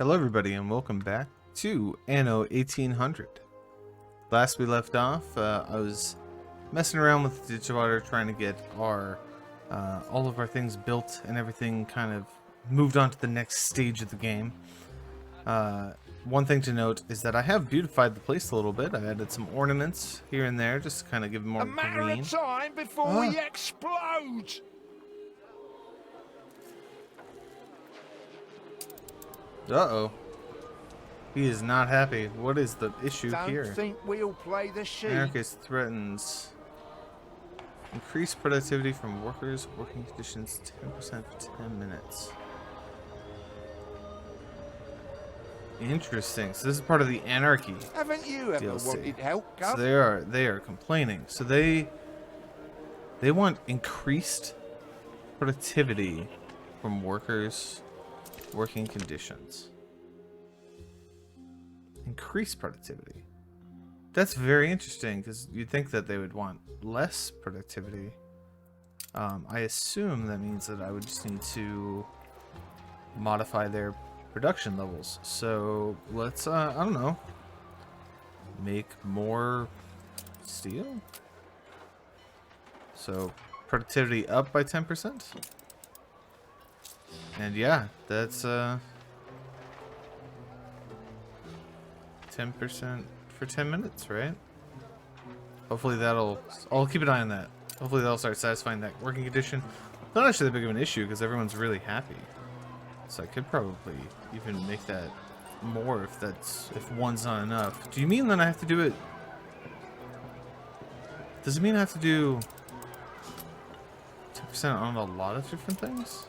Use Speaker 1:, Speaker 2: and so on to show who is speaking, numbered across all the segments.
Speaker 1: Hello everybody and welcome back to Anno 1800. Last we left off, I was messing around with the Ditchwater trying to get our all of our things built and everything kind of moved on to the next stage of the game. One thing to note is that I have beautified the place a little bit. I added some ornaments here and there just to kind of give more green.
Speaker 2: A matter of time before we explode!
Speaker 1: Uh-oh. He is not happy. What is the issue here?
Speaker 2: Don't think we'll play the sheep.
Speaker 1: Anarchist threatens increase productivity from workers, working conditions 10% for 10 minutes. Interesting. So this is part of the anarchy.
Speaker 2: Haven't you ever
Speaker 1: DLC.
Speaker 2: wanted help,
Speaker 1: So
Speaker 2: Gov?
Speaker 1: they are complaining. So they want increased productivity from workers, working conditions. Increased productivity. That's very interesting because you'd think that they would want less productivity. I assume that means that I would just need to modify their production levels. So let's, I don't know, make more steel. So productivity up by 10%. And yeah, that's 10% for 10 minutes, right? Hopefully I'll keep an eye on that. Hopefully that'll start satisfying that working condition. Not actually that big of an issue because everyone's really happy. So I could probably even make that more if one's not enough. Do you mean that I have to do it? Does it mean I have to do 10% on a lot of different things?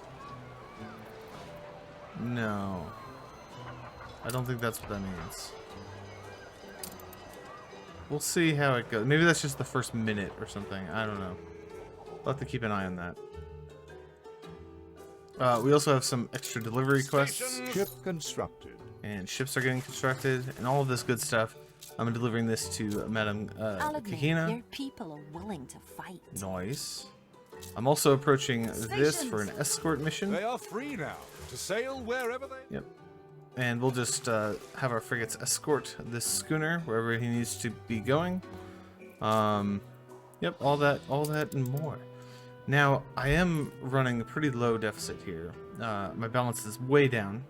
Speaker 1: No. I don't think that's what that means. We'll see how it goes. Maybe that's just the first minute or something. I don't know. We'll have to keep an eye on that. We also have some extra delivery quests.
Speaker 2: Ship constructed.
Speaker 1: And ships are getting constructed and all of this good stuff. I'm delivering this to Madam Kahina.
Speaker 3: Your people are willing to fight.
Speaker 1: Nice. I'm also approaching this for an escort mission.
Speaker 2: They are free now to sail wherever they...
Speaker 1: Yep. And we'll just have our frigates escort this schooner wherever he needs to be going. Yep, all that and more. Now, I am running a pretty low deficit here. My balance is way down.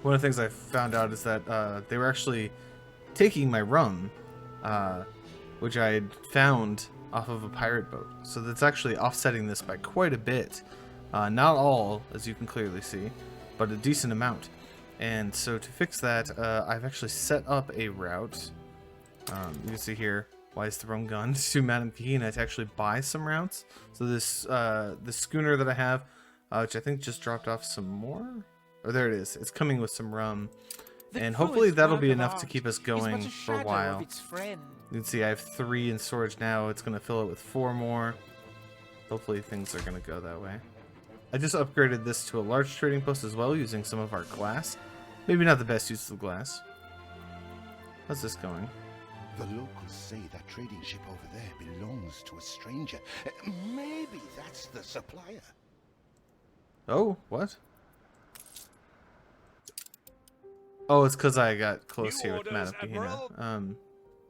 Speaker 1: One of the things I found out is that they were actually taking my rum, which I had found off of a pirate boat. So that's actually offsetting this by quite a bit. Not all, as you can clearly see, but a decent amount. And so to fix that, I've actually set up a route. You can see here, why is the wrong gun, to Madam Kahina to actually buy some routes. So this schooner that I have, which I think just dropped off some more. Oh, there it is. It's coming with some rum. And hopefully that'll be enough to keep us going for a while. You can see I have 3 in storage now. It's going to fill it with 4 more. Hopefully things are going to go that way. I just upgraded this to a large trading post as well, using some of our glass. Maybe not the best use of the glass. How's this going?
Speaker 4: The locals say that trading ship over there belongs to a stranger. Maybe that's the supplier.
Speaker 1: Oh, what? Oh, it's because I got close here with Madam Kahina.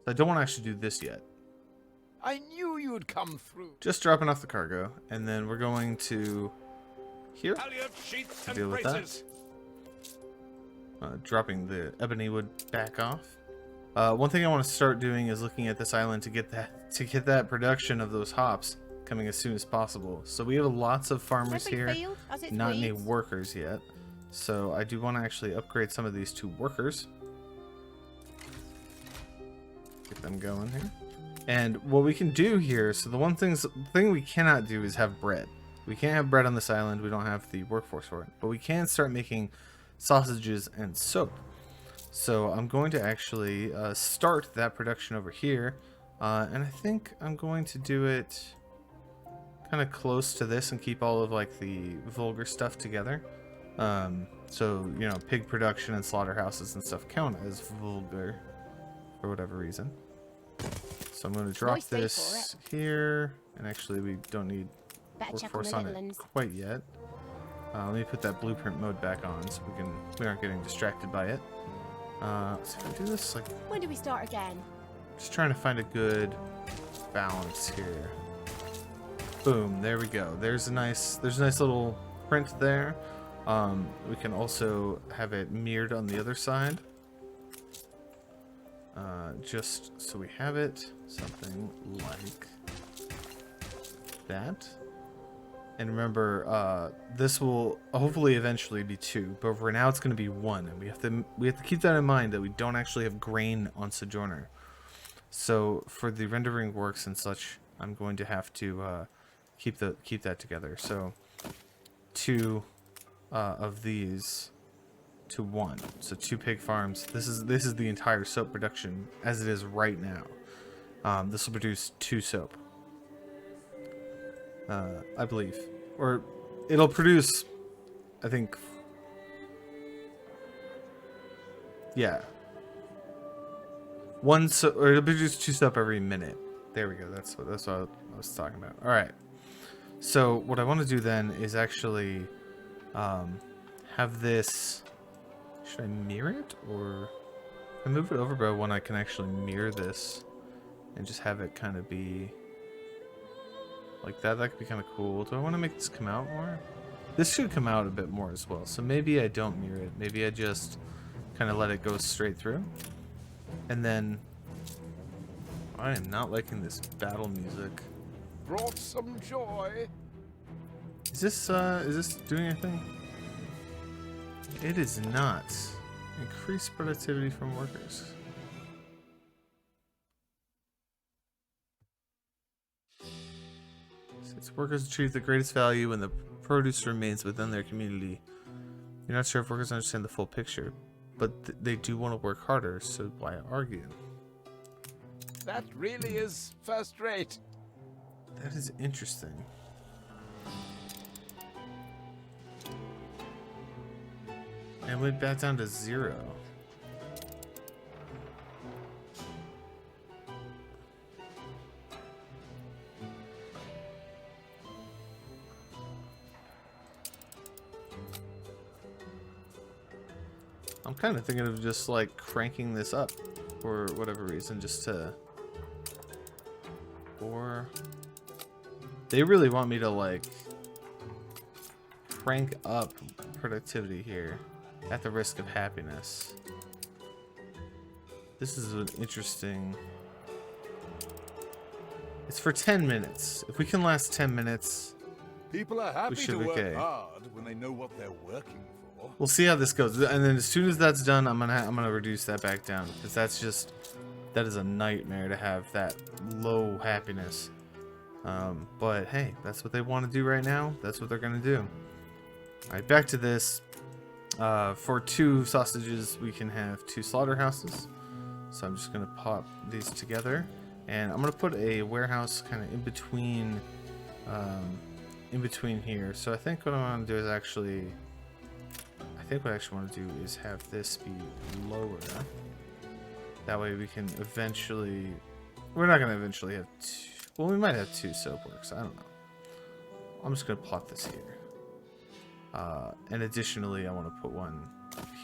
Speaker 1: I don't want to actually do this yet.
Speaker 2: I knew you'd come through.
Speaker 1: Just dropping off the cargo, and then we're going to here to deal with that. Dropping the ebony wood back off. One thing I want to start doing is looking at this island to get that production of those hops coming as soon as possible. So we have lots of farmers here, not any workers yet. So I do want to actually upgrade some of these to workers. Get them going here. And what we can do here, so the thing we cannot do is have bread. We can't have bread on this island. We don't have the workforce for it. But we can start making sausages and soap. So I'm going to actually start that production over here. And I think I'm going to do it kind of close to this and keep all of like the vulgar stuff together. So, you know, pig production and slaughterhouses and stuff count as vulgar for whatever reason. So I'm going to drop this here. And actually we don't need workforce on it quite yet. Let me put that blueprint mode back on so we aren't getting distracted by it. So if I do this, like,
Speaker 5: When do we start again?
Speaker 1: just trying to find a good balance here. Boom, there we go. There's a nice little print there. We can also have it mirrored on the other side. Just so we have it, something like that. And remember, this will hopefully eventually be 2, but for now it's going to be 1, and we have to keep that in mind that we don't actually have grain on Sojourner. So for the rendering works and such, I'm going to have to keep that together. So 2 of these to 1. So 2 pig farms. This is the entire soap production as it is right now. This will produce 2 soap. I believe. Or it'll produce, I think, yeah. Or it'll produce 2 soap every minute. There we go. That's what I was talking about. All right. So what I want to do then is actually have this. Should I mirror it, or if I move it over by 1, I can actually mirror this and just have it kind of be like that. That could be kind of cool. Do I want to make this come out more? This should come out a bit more as well. So maybe I don't mirror it. Maybe I just kind of let it go straight through. And then I am not liking this battle music.
Speaker 2: Brought some joy.
Speaker 1: Is this doing anything? It is not. Increase productivity from workers. Since workers achieve the greatest value when the produce remains within their community. You're not sure if workers understand the full picture, but they do want to work harder, so why argue?
Speaker 2: That really is first rate.
Speaker 1: That is interesting. And went back down to 0. I'm kind of thinking of just like cranking this up for whatever reason, just to. Or they really want me to like crank up productivity here at the risk of happiness. This is an interesting. It's for 10 minutes. If we can last 10 minutes,
Speaker 2: People are happy
Speaker 1: should
Speaker 2: to
Speaker 1: be
Speaker 2: work
Speaker 1: okay.
Speaker 2: hard when they know what they're working for.
Speaker 1: we'll see how this goes. And then as soon as that's done, I'm gonna reduce that back down, because that is a nightmare to have that low happiness. But hey, that's what they want to do right now. That's what they're gonna do. All right, back to this. For 2 sausages, we can have 2 slaughterhouses. So I'm just gonna pop these together, and I'm gonna put a warehouse kind of in between here. So I think what I want to do is actually, what I actually want to do is have this be lower. That way we can eventually. We're not gonna eventually have 2. Well, we might have 2 soapworks. I don't know. I'm just gonna plot this here. And additionally, I want to put one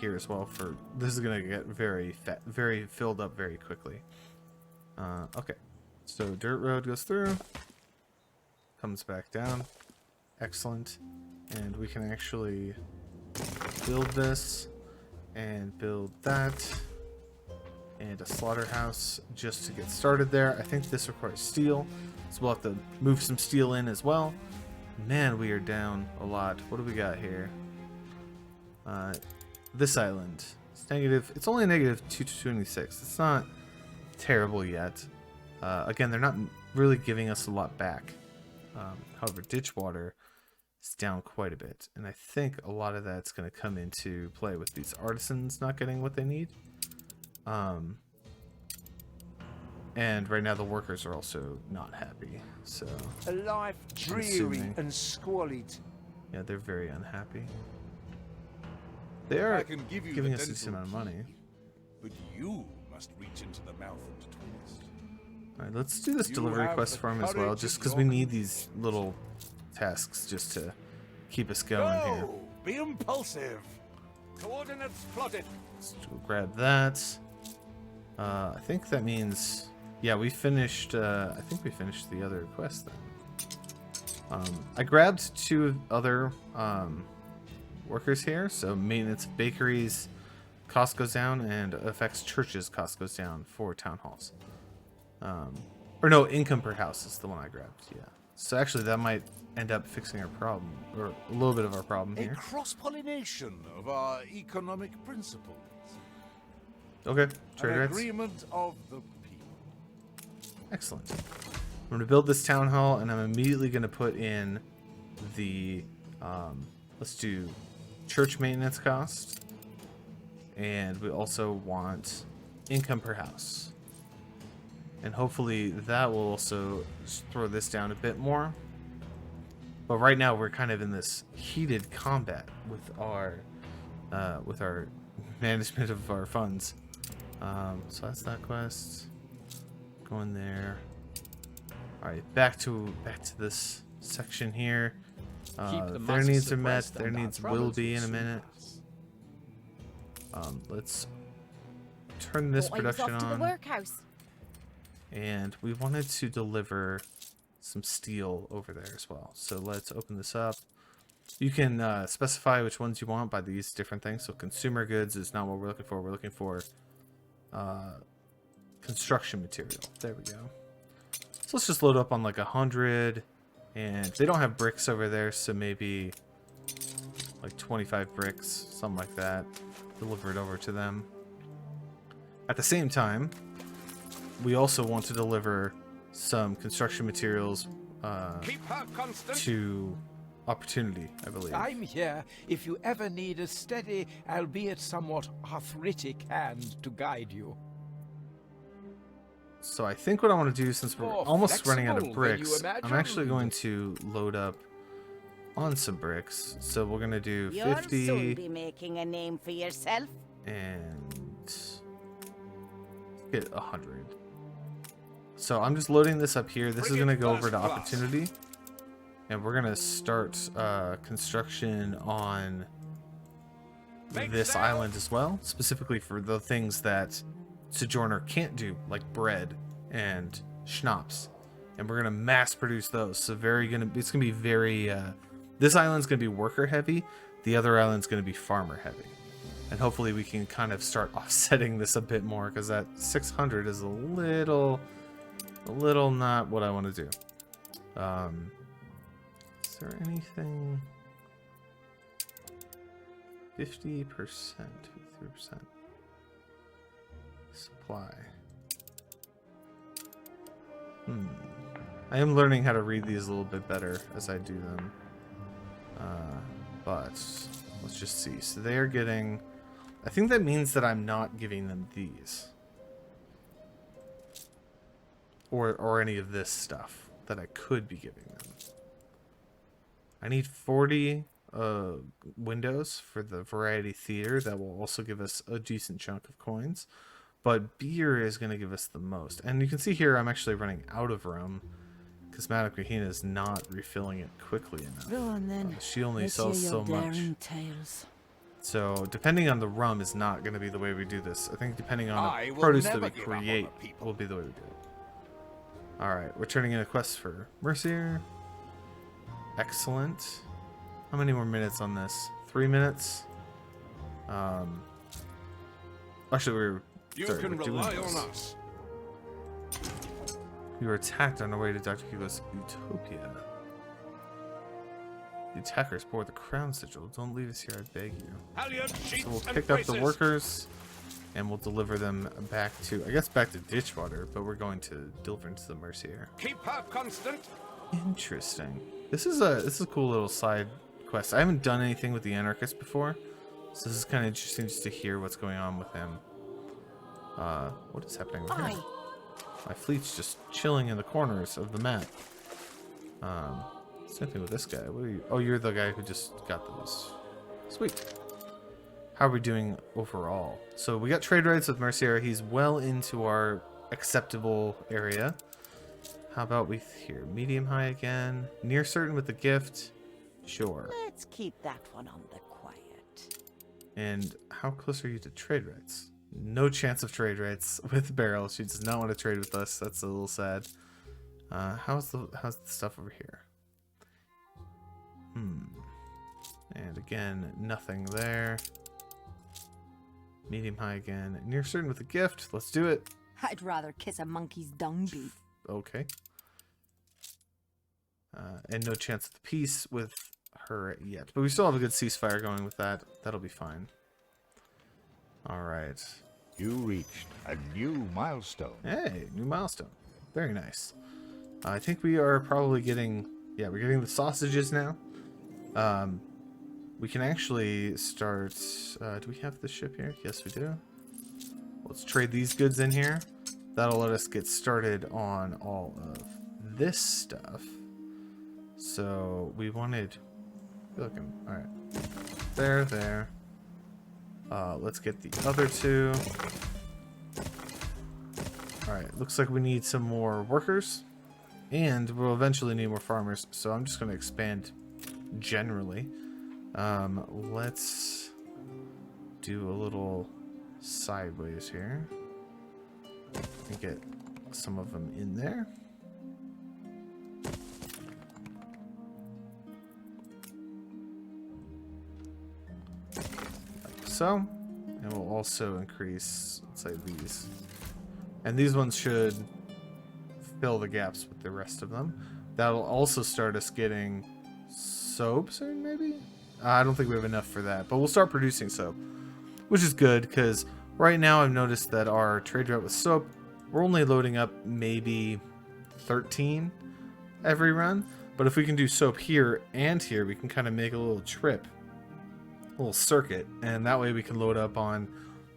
Speaker 1: here as well. For this is gonna get very filled up very quickly. Okay, so dirt road goes through, comes back down. Excellent, and we can actually build this and build that and a slaughterhouse just to get started there. I think this requires steel, so we'll have to move some steel in as well. Man, we are down a lot. What do we got here? This island. It's negative. It's only negative 2 to 26. It's not terrible yet. Again, they're not really giving us a lot back. However, Ditchwater is down quite a bit. And I think a lot of that's going to come into play with these artisans not getting what they need. And right now the workers are also not happy. So
Speaker 6: A life dreary
Speaker 1: assuming.
Speaker 6: and squalid.
Speaker 1: yeah, they're very unhappy. They are
Speaker 2: I can give you
Speaker 1: giving
Speaker 2: the
Speaker 1: us a decent amount of
Speaker 2: dental
Speaker 1: money.
Speaker 2: key, but you must reach into the mouth and twist.
Speaker 1: Alright, let's do this
Speaker 2: You
Speaker 1: delivery
Speaker 2: have
Speaker 1: quest
Speaker 2: the
Speaker 1: for him as well,
Speaker 2: courage
Speaker 1: just
Speaker 2: of
Speaker 1: because
Speaker 2: your
Speaker 1: we need these little tasks just to keep us going here.
Speaker 2: Go! Be impulsive. Coordinates plotted.
Speaker 1: Let's grab that. I think that means, yeah, we finished. I think we finished the other quest then. I grabbed 2 other workers here. So maintenance of bakeries, cost goes down, and affects churches, cost goes down for town halls. Or no, income per house is the one I grabbed. Yeah. So actually, that might end up fixing our problem, or a little bit of our problem
Speaker 2: A
Speaker 1: here.
Speaker 2: cross-pollination of our economic principles.
Speaker 1: Okay, trade
Speaker 2: An
Speaker 1: rights.
Speaker 2: agreement of the people.
Speaker 1: Excellent. I'm going to build this town hall, and I'm immediately going to put in the, let's do church maintenance cost. And we also want income per house. And hopefully that will also throw this down a bit more. But right now we're kind of in this heated combat with our management of our funds. So that's that quest. Going there. All right, back to this section here. Their needs are met. Their needs will be in a minute. Let's turn this production
Speaker 3: off to the
Speaker 1: on.
Speaker 3: workhouse.
Speaker 1: And we wanted to deliver some steel over there as well. So let's open this up. You can specify which ones you want by these different things. So consumer goods is not what we're looking for. We're looking for construction material. There we go. So let's just load up on like 100. And they don't have bricks over there, so maybe like 25 bricks, something like that. Deliver it over to them. At the same time, we also want to deliver some construction materials
Speaker 2: Keep her constant.
Speaker 1: to Opportunity, I believe.
Speaker 5: I'm here if you ever need a steady, albeit somewhat arthritic hand to guide you.
Speaker 1: So I think what I want to do, since we're
Speaker 5: More
Speaker 1: almost running out of
Speaker 5: flexible than you
Speaker 1: bricks, I'm actually
Speaker 5: imagined.
Speaker 1: going to load up on some bricks. So we're going to do
Speaker 7: You'll
Speaker 1: 50
Speaker 7: soon be making a name for yourself.
Speaker 1: and get 100. So I'm just loading this up here. This is going to go over to Opportunity. And we're going to start construction on this island as well. Specifically for the things that Sojourner can't do, like bread and schnapps. And we're going to mass produce those. So it's going to be very... this island's going to be worker heavy. The other island's going to be farmer heavy. And hopefully we can kind of start offsetting this a bit more, because that 600 is a little not what I want to do. Is there anything? 50%, 53%. Supply. I am learning how to read these a little bit better as I do them. But let's just see. So they are getting... I think that means that I'm not giving them these. Or any of this stuff that I could be giving them. I need 40 windows for the Variety Theater. That will also give us a decent chunk of coins. But beer is going to give us the most. And you can see here I'm actually running out of rum, because Madame Kahina is not refilling it quickly enough.
Speaker 7: Go on then.
Speaker 1: She only
Speaker 7: Let's
Speaker 1: sells
Speaker 7: hear
Speaker 1: so
Speaker 7: your
Speaker 1: much.
Speaker 7: daring tales.
Speaker 1: So depending on the rum is not going to be the way we do this. I think depending on
Speaker 2: I
Speaker 1: the
Speaker 2: will
Speaker 1: produce that
Speaker 2: never
Speaker 1: we
Speaker 2: give up on
Speaker 1: create
Speaker 2: the people.
Speaker 1: will be the way we do it. Alright, we're turning in a quest for Mercier. Excellent. How many more minutes on this? 3 minutes? Actually,
Speaker 2: You
Speaker 1: sorry,
Speaker 2: can
Speaker 1: we're doing
Speaker 2: rely
Speaker 1: this.
Speaker 2: on us.
Speaker 1: We were attacked on our way to Dr. Hugo's Utopia. The attackers bore the crown sigil. Don't leave us here, I beg you.
Speaker 2: Halyard sheets
Speaker 1: So we'll
Speaker 2: and
Speaker 1: pick up the
Speaker 2: braces.
Speaker 1: workers, and we'll deliver them back to, I guess back to Ditchwater, but we're going to deliver into the Mercier.
Speaker 2: Keep her constant.
Speaker 1: Interesting. This is a cool little side quest. I haven't done anything with the Anarchist before, so this is kind of interesting just to hear what's going on with him. What is happening with him? My fleet's just chilling in the corners of the map. Same thing with this guy. What are you? Oh, you're the guy who just got those. Sweet. How are we doing overall? So we got trade rights with Mercier. He's well into our acceptable area. How about we here? Medium high again. Near certain with the gift. Sure.
Speaker 7: Let's keep that one on the quiet.
Speaker 1: And how close are you to trade rights? No chance of trade rights with Beryl. She does not want to trade with us. That's a little sad. How's the stuff over here? And again, nothing there. Medium high again. Near certain with a gift. Let's do it.
Speaker 3: I'd rather kiss a monkey's dung beak.
Speaker 1: Okay. And no chance of the peace with her yet. But we still have a good ceasefire going with that. That'll be fine. Alright.
Speaker 8: You reached a new milestone.
Speaker 1: Hey, new milestone. Very nice. I think we are probably getting... Yeah, we're getting the sausages now. We can actually start... do we have the ship here? Yes, we do. Let's trade these goods in here. That'll let us get started on all of this stuff. So we wanted... Looking, all right. There. Let's get the other two. All right. Looks like we need some more workers, and we'll eventually need more farmers. So I'm just going to expand generally. Let's do a little sideways here and get some of them in there. So, and we'll also increase, let's say, these, and these ones should fill the gaps with the rest of them. That'll also start us getting soap soon, maybe. I don't think we have enough for that, but we'll start producing soap, which is good because right now I've noticed that our trade route with soap, we're only loading up maybe 13 every run, but if we can do soap here and here, we can kind of make a little trip, little circuit, and that way we can load up on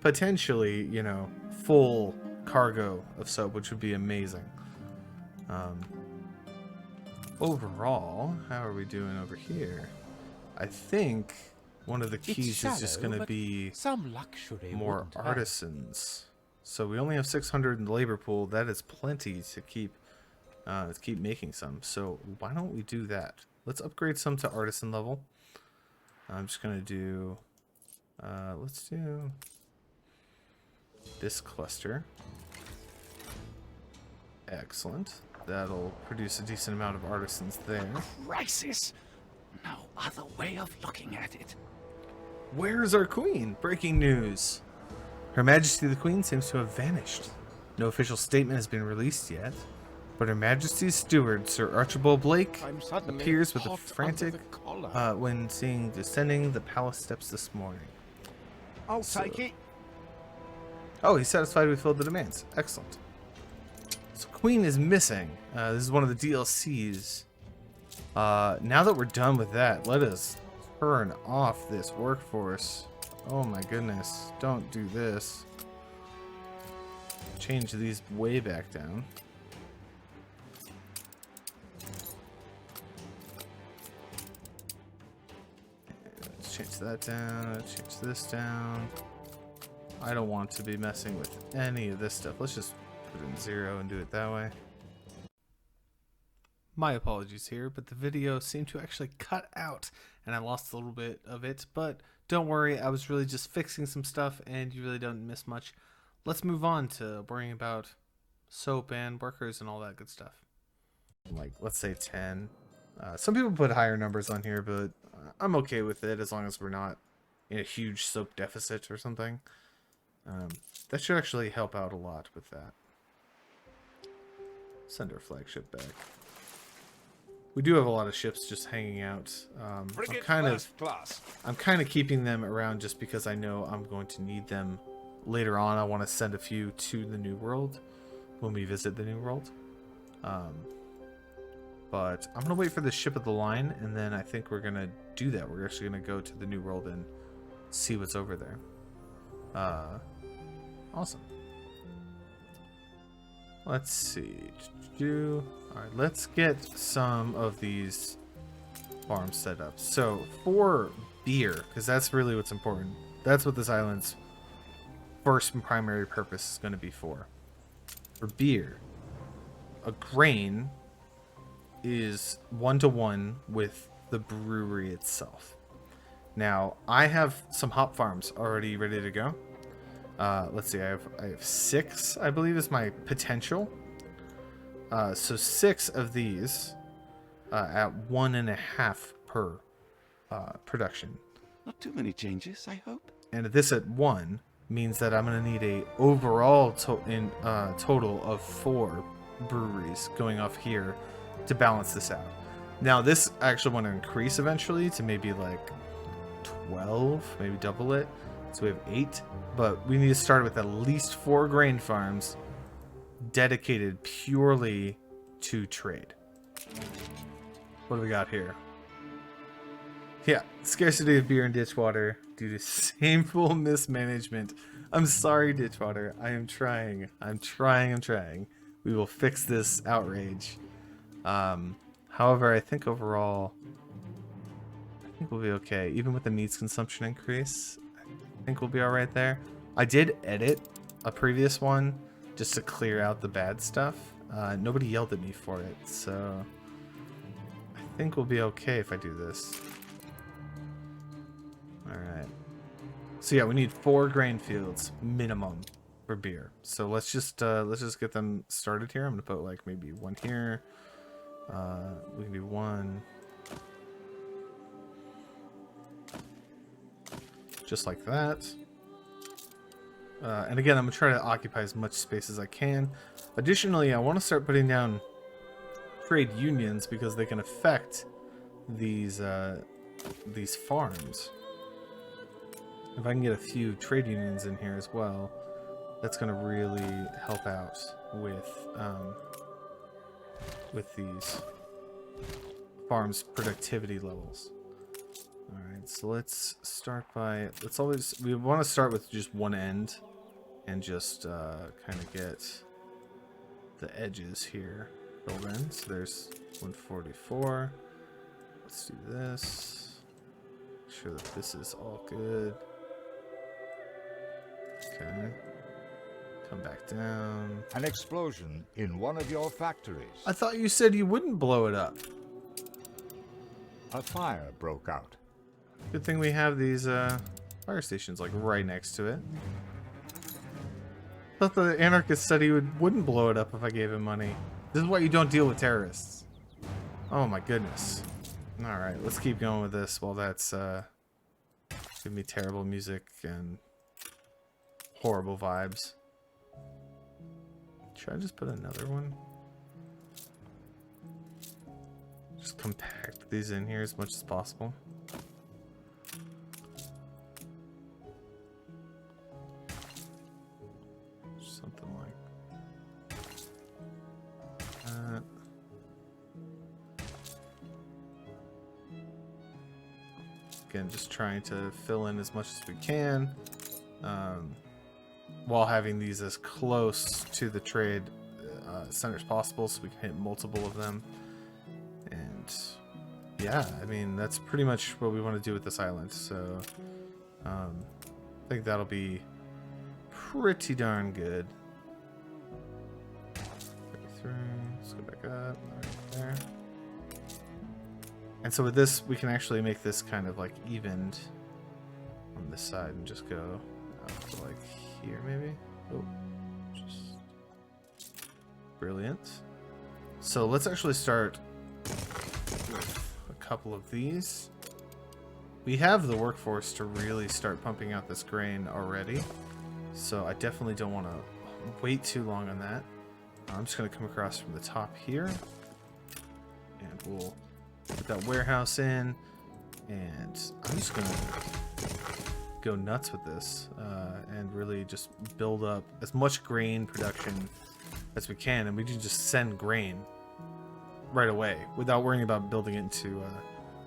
Speaker 1: potentially, you know, full cargo of soap, which would be amazing. Overall, how are we doing over here? I think one of the keys is just going to be
Speaker 5: some luxury
Speaker 1: more artisans. So we only have 600 in the labor pool. That is plenty to keep making some. So why don't we do that? Let's upgrade some to artisan level. I'm just going to do, let's do this cluster. Excellent. That'll produce a decent amount of artisans there.
Speaker 4: Crisis! No other way of looking at it.
Speaker 1: Where's our queen? Breaking news. Her Majesty the Queen seems to have vanished. No official statement has been released yet, but Her Majesty's steward, Sir Archibald Blake, appears with a frantic when seeing descending the palace steps this morning.
Speaker 6: I'll take it.
Speaker 1: Oh, he's satisfied we filled the demands. Excellent. So Queen is missing. This is one of the DLCs. Now that we're done with that, let us turn off this workforce. Oh my goodness. Don't do this. Change these way back down. Let's change that down. Change this down. I don't want to be messing with any of this stuff. Let's just put it in 0 and do it that way. My apologies here, but the video seemed to actually cut out and I lost a little bit of it, but don't worry, I was really just fixing some stuff and you really don't miss much. Let's move on to worrying about soap and workers and all that good stuff. Like, let's say 10. Some people put higher numbers on here, but I'm okay with it as long as we're not in a huge soap deficit or something. That should actually help out a lot with that. Send our flagship back. We do have a lot of ships just hanging out. I'm kind of keeping them around just because I know I'm going to need them later on. I want to send a few to the New World when we visit the New World. But I'm gonna wait for the ship of the line, and then I think we're gonna do that. We're actually gonna go to the New World and see what's over there. Awesome. Let's see. Alright, let's get some of these farms set up. So, for beer, because that's really what's important. That's what this island's first and primary purpose is going to be for. For beer, a grain is 1-to-1 with the brewery itself. Now, I have some hop farms already ready to go. Let's see, I have 6, I believe, is my potential. So 6 of these at 1.5 per production.
Speaker 4: Not too many changes, I hope.
Speaker 1: And this at 1 means that I'm going to need a overall total of 4 breweries going off here to balance this out. Now, this I actually want to increase eventually to maybe like 12, maybe double it. So we have 8, but we need to start with at least 4 grain farms dedicated purely to trade. What do we got here? Yeah, scarcity of beer and ditchwater due to shameful mismanagement. I'm sorry, ditchwater. I am trying. I'm trying. We will fix this outrage. However, I think overall, I think we'll be okay. Even with the meats consumption increase, I think we'll be all right there. I did edit a previous one just to clear out the bad stuff. Nobody yelled at me for it, so I think we'll be okay if I do this. Alright. So yeah, we need 4 grain fields minimum for beer. So let's just get them started here. I'm gonna put like maybe 1 here. We can do 1. Just like that. And again, I'm gonna try to occupy as much space as I can. Additionally, I want to start putting down trade unions because they can affect these farms. If I can get a few trade unions in here as well, that's going to really help out with these farms' productivity levels. All right, so let's start by we want to start with just one end and just kind of get the edges here filled in. So there's 144. Let's do this. Make sure that this is all good. Okay. Come back down.
Speaker 8: An explosion in one of your factories.
Speaker 1: I thought you said you wouldn't blow it up.
Speaker 8: A fire broke out.
Speaker 1: Good thing we have these fire stations like right next to it. I thought the anarchist said he wouldn't blow it up if I gave him money. This is why you don't deal with terrorists. Oh my goodness. Alright, let's keep going with this while that's giving me terrible music and horrible vibes. Should I just put another one? Just compact these in here as much as possible. Something like that. Again, just trying to fill in as much as we can. While having these as close to the trade center as possible so we can hit multiple of them. And yeah, I mean, that's pretty much what we want to do with this island. So I think that'll be pretty darn good. 33, let's go back up, right there. And so with this, we can actually make this kind of like evened on this side and just go up to like here maybe. Oh, just brilliant. So let's actually start with a couple of these. We have the workforce to really start pumping out this grain already, so I definitely don't want to wait too long on that. I'm just going to come across from the top here, and we'll put that warehouse in, and I'm just going to go nuts with this and really just build up as much grain production as we can, and we can just send grain right away without worrying about building it into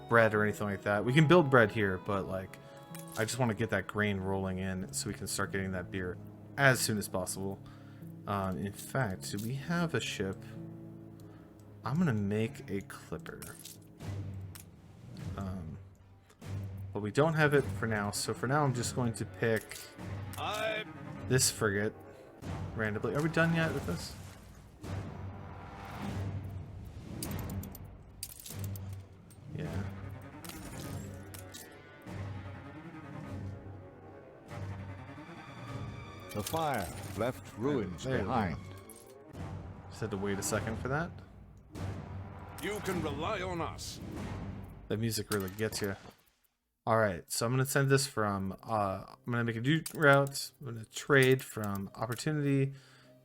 Speaker 1: bread or anything like that. We can build bread here, but like I just want to get that grain rolling in so we can start getting that beer as soon as possible. In fact, do we have a ship? I'm gonna make a clipper. But we don't have it for now, so for now I'm just going to pick this frigate randomly. Are we done yet with this? Yeah.
Speaker 8: The fire left ruins
Speaker 1: there we go.
Speaker 8: behind.
Speaker 1: Just had to wait a second for that.
Speaker 2: You can rely on us.
Speaker 1: The music really gets you. All right, so I'm gonna send this from. I'm gonna make a new route. I'm gonna trade from opportunity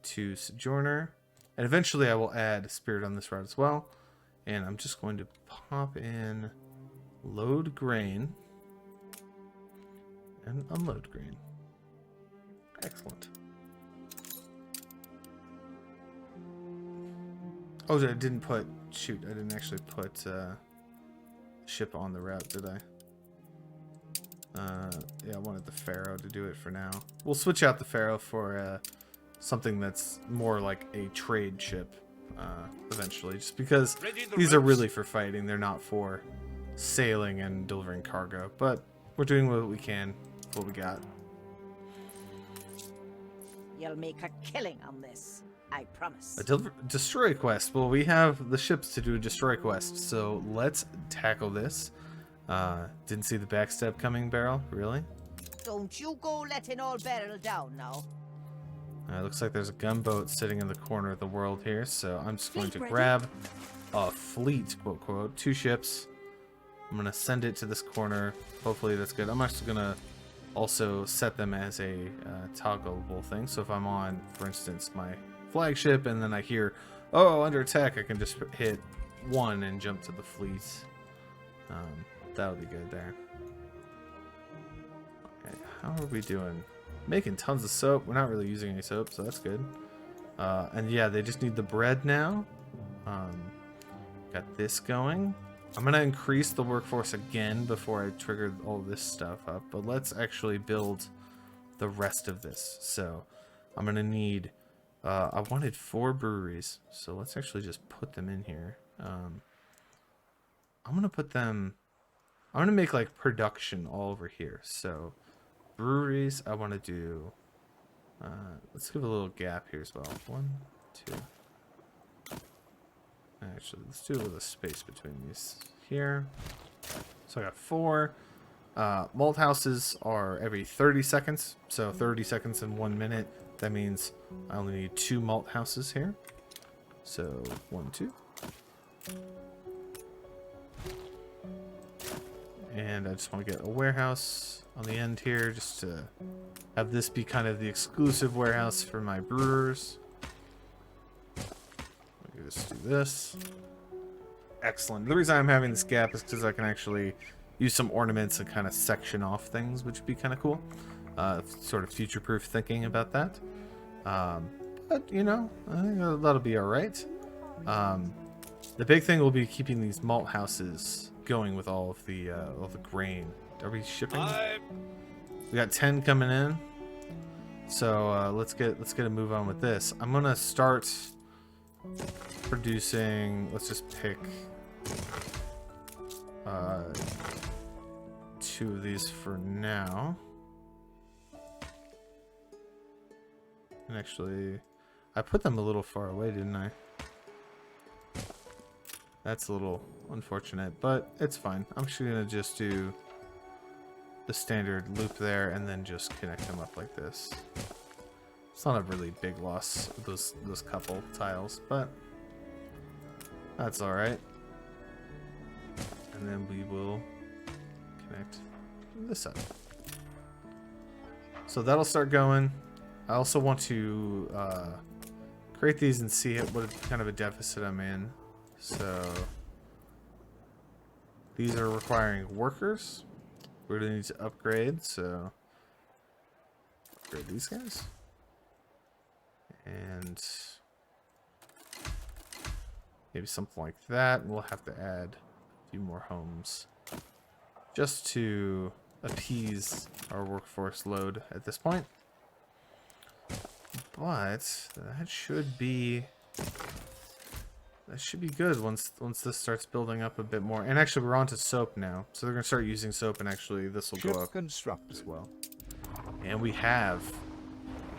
Speaker 1: to sojourner, and eventually I will add spirit on this route as well. And I'm just going to pop in load grain and unload grain. Excellent. Oh, I didn't put. Shoot, I didn't actually put ship on the route, did I? Yeah, I wanted the Pharaoh to do it for now. We'll switch out the Pharaoh for something that's more like a trade ship eventually, just because these are really for fighting. They're not for sailing and delivering cargo, but we're doing what we can with what we got.
Speaker 7: You'll make a killing on this, I promise.
Speaker 1: A destroy quest. Well, we have the ships to do a destroy quest, so let's tackle this. Didn't see the backstab coming, Barrel? Really?
Speaker 7: Don't you go letting all barrel down now.
Speaker 1: Looks like there's a gunboat sitting in the corner of the world here, so I'm just going to
Speaker 3: Fleet ready.
Speaker 1: grab a fleet, quote, quote, 2 ships. I'm going to send it to this corner. Hopefully that's good. I'm actually going to also set them as a toggleable thing. So if I'm on, for instance, my flagship, and then I hear, oh, under attack, I can just hit 1 and jump to the fleet. That would be good there. Okay, how are we doing? Making tons of soap. We're not really using any soap, so that's good. And yeah, they just need the bread now. Got this going. I'm gonna increase the workforce again before I trigger all this stuff up, but let's actually build the rest of this. So I'm gonna need I wanted 4 breweries, so let's actually just put them in here. I'm gonna put them, I'm gonna make like production all over here. So breweries, I want to do let's give a little gap here as well. 1, 2. Actually, let's do a little space between these here. So I got 4. Malt houses are every 30 seconds. So 30 seconds in 1 minute. That means I only need 2 malt houses here. So 1, 2. And I just want to get a warehouse on the end here just to have this be kind of the exclusive warehouse for my brewers. Just do this. Excellent. The reason I'm having this gap is because I can actually use some ornaments and kind of section off things, which would be kind of cool. Sort of future-proof thinking about that. But, you know, I think that'll be alright. The big thing will be keeping these malt houses going with all of the grain. Are we shipping? We got 10 coming in. So let's get a move on with this. I'm gonna start producing, let's just pick 2 of these for now. And actually, I put them a little far away, didn't I? That's a little unfortunate, but it's fine. I'm actually gonna just do the standard loop there and then just connect them up like this. It's not a really big loss, those couple tiles, but that's all right. And then we will connect this up. So that'll start going. I also want to create these and see what kind of a deficit I'm in. So these are requiring workers. We're gonna need to upgrade, so upgrade these guys. And maybe something like that. We'll have to add a few more homes just to appease our workforce load at this point. But that should be good once this starts building up a bit more. And actually, we're on to soap now, so they're gonna start using soap, and actually this will go up as well. And we have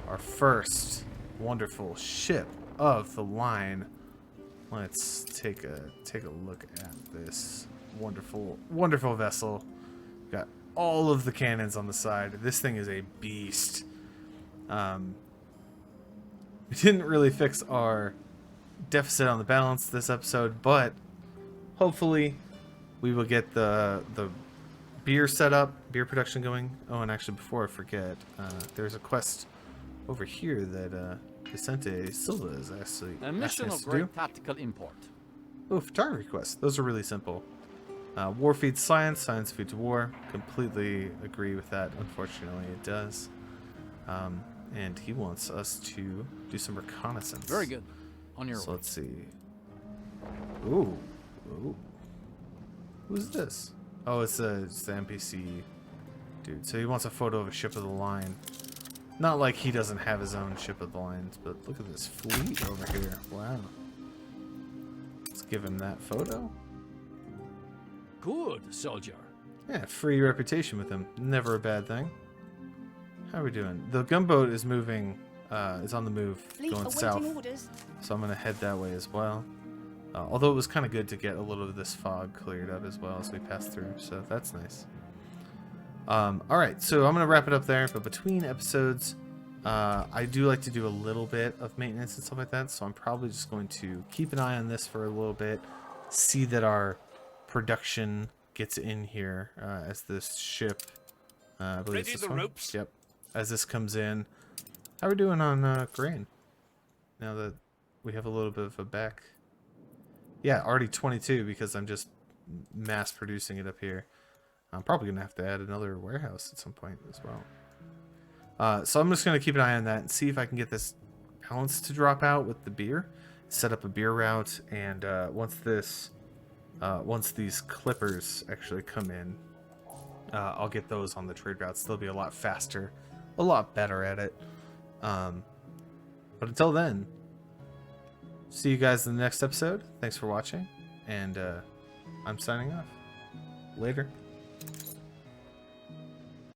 Speaker 1: our first wonderful ship of the line. Let's take a look at this wonderful vessel. Got all of the cannons on the side. This thing is a beast. We didn't really fix our deficit on the balance this episode, but hopefully we will get the beer set up, beer production going. Oh, and actually before I forget, there's a quest over here that Vicente Silva is actually
Speaker 9: A mission
Speaker 1: asking us
Speaker 9: of
Speaker 1: to do.
Speaker 9: great tactical import.
Speaker 1: Oh, photography quests. Those are really simple. War feeds science, science feeds war. Completely agree with that. Unfortunately, it does. And he wants us to do some reconnaissance.
Speaker 9: Very good. On your
Speaker 1: So
Speaker 9: way.
Speaker 1: let's see. Ooh. Ooh. Who's this? Oh, it's the NPC dude. So he wants a photo of a ship of the line. Not like he doesn't have his own ship of the lines, but look at this fleet over here. Wow. Let's give him that photo.
Speaker 9: Good, soldier.
Speaker 1: Yeah, free reputation with him. Never a bad thing. How are we doing? The gunboat is moving, is on the move, going south.
Speaker 3: orders.
Speaker 1: So I'm going to head that way as well. Although it was kind of good to get a little of this fog cleared up as well as we pass through, so that's nice. Alright, so I'm going to wrap it up there, but between episodes, I do like to do a little bit of maintenance and stuff like that, so I'm probably just going to keep an eye on this for a little bit, see that our production gets in here as this ship, I believe it's this one.
Speaker 2: ropes?
Speaker 1: Yep, as this comes in. How are we doing on grain? Now that we have a little bit of a back... Yeah, already 22 because I'm just mass producing it up here. I'm probably going to have to add another warehouse at some point as well. So I'm just going to keep an eye on that and see if I can get this balance to drop out with the beer. Set up a beer route, and once these clippers actually come in, I'll get those on the trade routes. They'll be a lot faster, a lot better at it. But until then, see you guys in the next episode. Thanks for watching, and I'm signing off. Later.